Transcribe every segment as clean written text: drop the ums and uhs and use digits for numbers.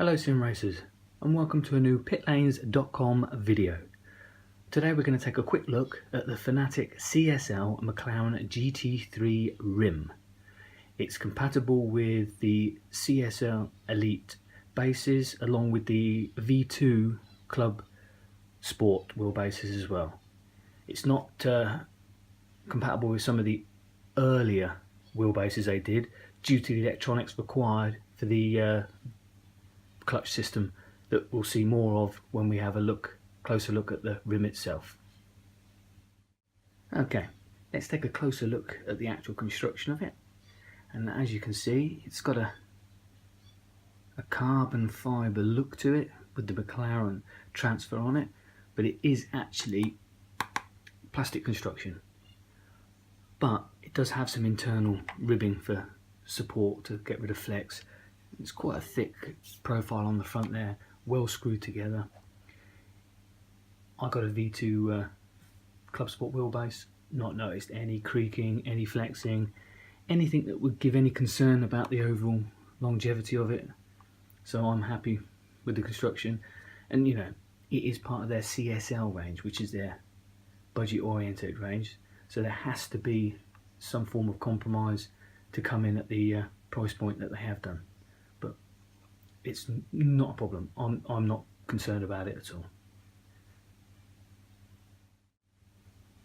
Hello sim racers and welcome to a new pitlanes.com video. Today we're going to take a quick look at the Fanatec CSL McLaren GT3 rim. It's compatible with the CSL Elite bases along with the V2 Club Sport wheelbases as well. It's not compatible with some of the earlier wheelbases they did due to the electronics required for the clutch system that we'll see more of when we have a closer look at the rim itself. Okay, let's take a closer look at the actual construction of it. And as you can see, it's got a carbon fibre look to it with the McLaren transfer on it, but it is actually plastic construction. But it does have some internal ribbing for support to get rid of flex. It's quite a thick profile on the front there, well screwed together. I got a V2 Club Sport wheelbase, not noticed any creaking, any flexing, anything that would give any concern about the overall longevity of it. So I'm happy with the construction, and you know, it is part of their CSL range, which is their budget oriented range, so there has to be some form of compromise to come in at the price point that they have done. But it's not a problem. I'm not concerned about it at all.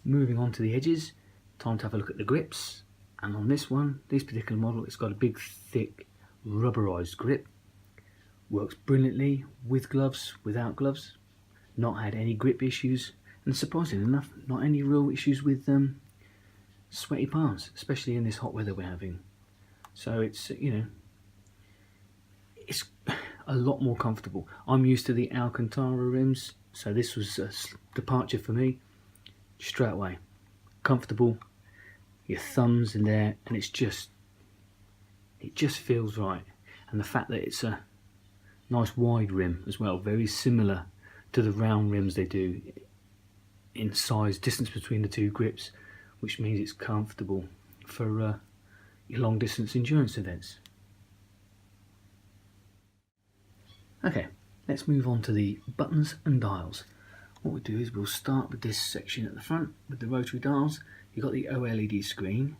Moving on to the edges, time to have a look at the grips. And on this particular model, it's got a big thick rubberized grip. Works brilliantly with gloves, without gloves. Not had any grip issues, and surprisingly enough, not any real issues with sweaty palms, especially in this hot weather we're having. So it's, you know, it's a lot more comfortable. I'm used to the Alcantara rims, so this was a departure for me. Straight away, comfortable, your thumbs in there, and it just feels right. And the fact that it's a nice wide rim as well, very similar to the round rims they do in size, distance between the two grips, which means it's comfortable for your long distance endurance events. Okay, let's move on to the buttons and dials. What we'll do is we'll start with this section at the front with the rotary dials. You've got the OLED screen,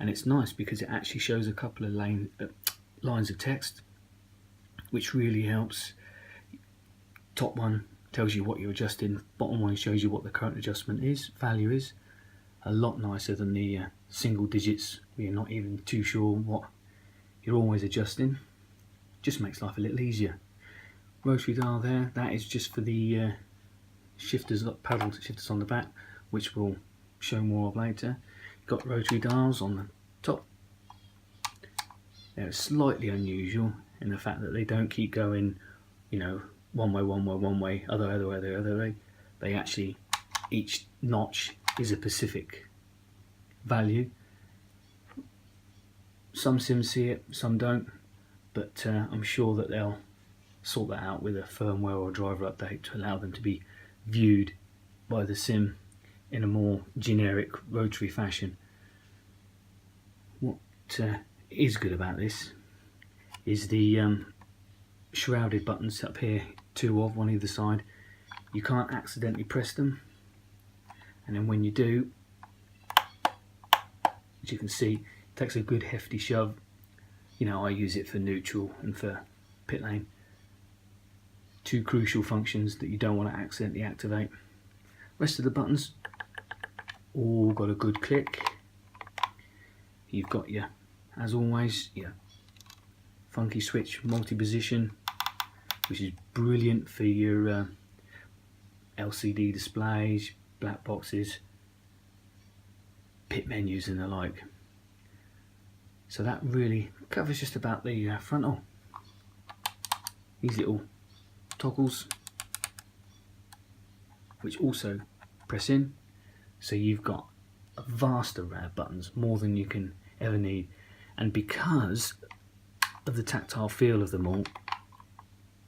and it's nice because it actually shows a couple of lines of text, which really helps. Top one tells you what you're adjusting, bottom one shows you what the current adjustment value is. A lot nicer than the single digits where you're not even too sure what you're always adjusting. Just makes life a little easier. Rotary dial there, that is just for the shifters, paddle shifters on the back, which we'll show more of later. You've got rotary dials on the top. They're slightly unusual in the fact that they don't keep going, you know, one way, other way. They actually, each notch is a specific value. Some sims see it, some don't, but I'm sure that they'll sort that out with a firmware or driver update to allow them to be viewed by the sim in a more generic rotary fashion. What is good about this is the shrouded buttons up here, two of one either side. You can't accidentally press them, and then when you do, as you can see, it takes a good hefty shove. You know, I use it for neutral and for pit lane. Two crucial functions that you don't want to accidentally activate. Rest of the buttons all got a good click. You've got your, as always, your funky switch multi-position, which is brilliant for your LCD displays, black boxes, pit menus and the like. So that really covers just about the frontal. These little toggles, which also press in, so you've got a vast array of buttons, more than you can ever need. And because of the tactile feel of them all,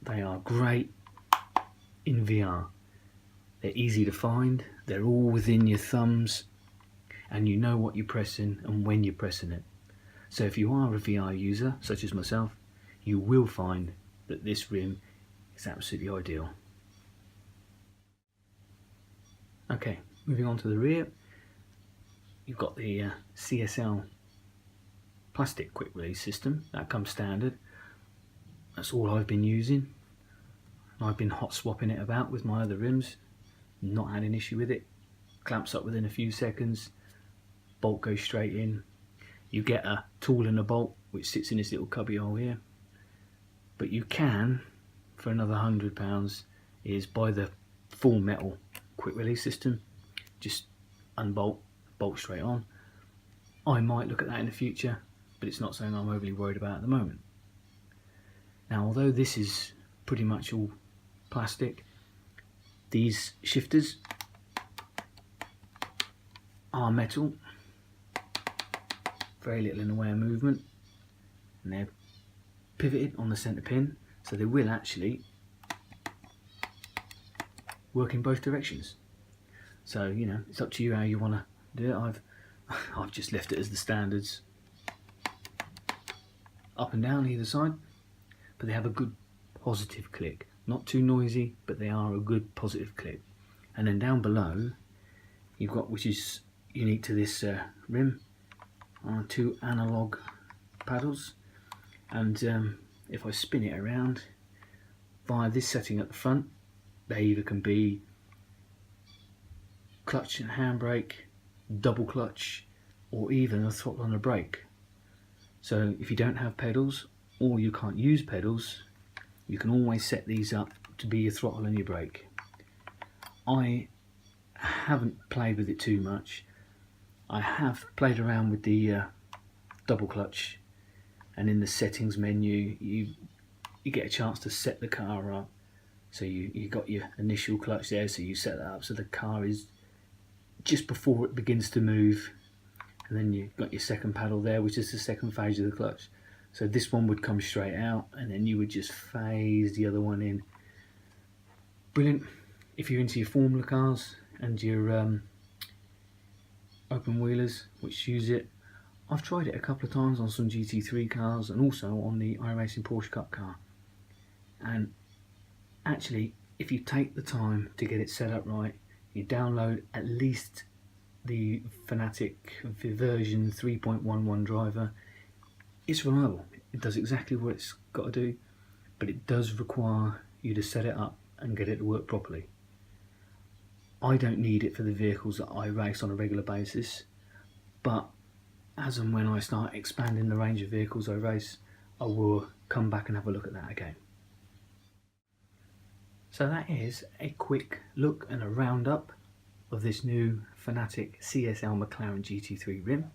they are great in VR. They're easy to find, they're all within your thumbs, and you know what you're pressing and when you're pressing it. So if you are a VR user, such as myself, you will find that this rim is absolutely ideal. Okay, moving on to the rear, you've got the CSL plastic quick release system that comes standard. That's all I've been using. I've been hot swapping it about with my other rims, not had an issue with it. Clamps up within a few seconds, bolt goes straight in. You get a tool and a bolt which sits in this little cubby hole here, but you can, for another £100, is buy the full metal quick release system. Just unbolt, bolt straight on. I might look at that in the future, but it's not something I'm overly worried about at the moment. Now, although this is pretty much all plastic, these shifters are metal, very little in the way of movement, and they're pivoted on the centre pin, so they will actually work in both directions. So, you know, it's up to you how you want to do it. I've just left it as the standards, up and down either side, but they have a good positive click. Not too noisy, but they are a good positive click. And then down below, you've got, which is unique to this rim, are two analog paddles. And if I spin it around via this setting at the front, they either can be clutch and handbrake, double clutch, or even a throttle and a brake. So if you don't have pedals, or you can't use pedals, you can always set these up to be your throttle and your brake. I haven't played with it too much. I have played around with the double clutch, and in the settings menu you get a chance to set the car up. So you got your initial clutch there, so you set that up so the car is just before it begins to move, and then you've got your second paddle there, which is the second phase of the clutch. So this one would come straight out, and then you would just phase the other one in. Brilliant if you're into your Formula cars and your open wheelers which use it. I've tried it a couple of times on some GT3 cars and also on the iRacing Porsche Cup car, and actually if you take the time to get it set up right, you download at least the Fanatec version 3.11 driver, it's reliable. It does exactly what it's got to do, but it does require you to set it up and get it to work properly. I don't need it for the vehicles that I race on a regular basis, but as and when I start expanding the range of vehicles I race, I will come back and have a look at that again. So that is a quick look and a roundup of this new Fanatec CSL McLaren GT3 rim.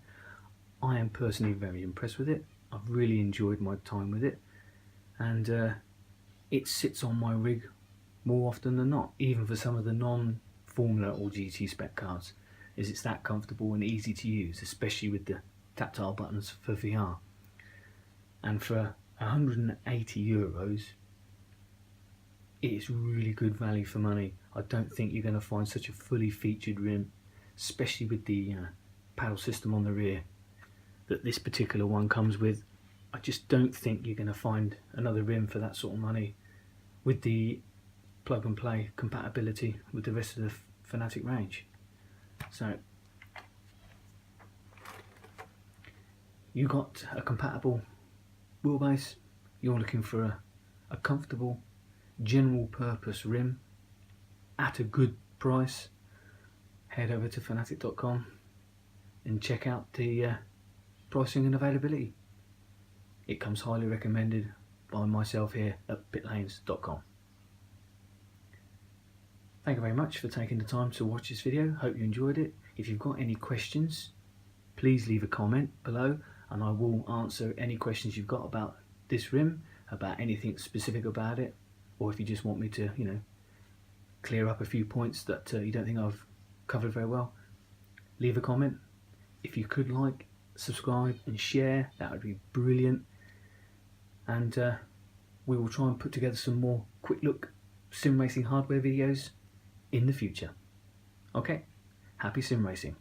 I am personally very impressed with it. I've really enjoyed my time with it, and it sits on my rig more often than not, even for some of the non-Formula or GT spec cars, as it's that comfortable and easy to use, especially with the tactile buttons for VR. And for €180, it is really good value for money. I don't think you're going to find such a fully featured rim, especially with the paddle system on the rear that this particular one comes with. I just don't think you're going to find another rim for that sort of money with the plug and play compatibility with the rest of the Fanatec range. So you got a compatible wheelbase, you're looking for a comfortable general purpose rim at a good price, head over to fanatec.com and check out the pricing and availability. It comes highly recommended by myself here at pitlanes.com. Thank you very much for taking the time to watch this video. Hope you enjoyed it. If you've got any questions, please leave a comment below and I will answer any questions you've got about this rim, about anything specific about it, or if you just want me to, you know, clear up a few points that you don't think I've covered very well, leave a comment. If you could like, subscribe and share, that would be brilliant. And we will try and put together some more quick look sim racing hardware videos in the future. Okay, happy sim racing.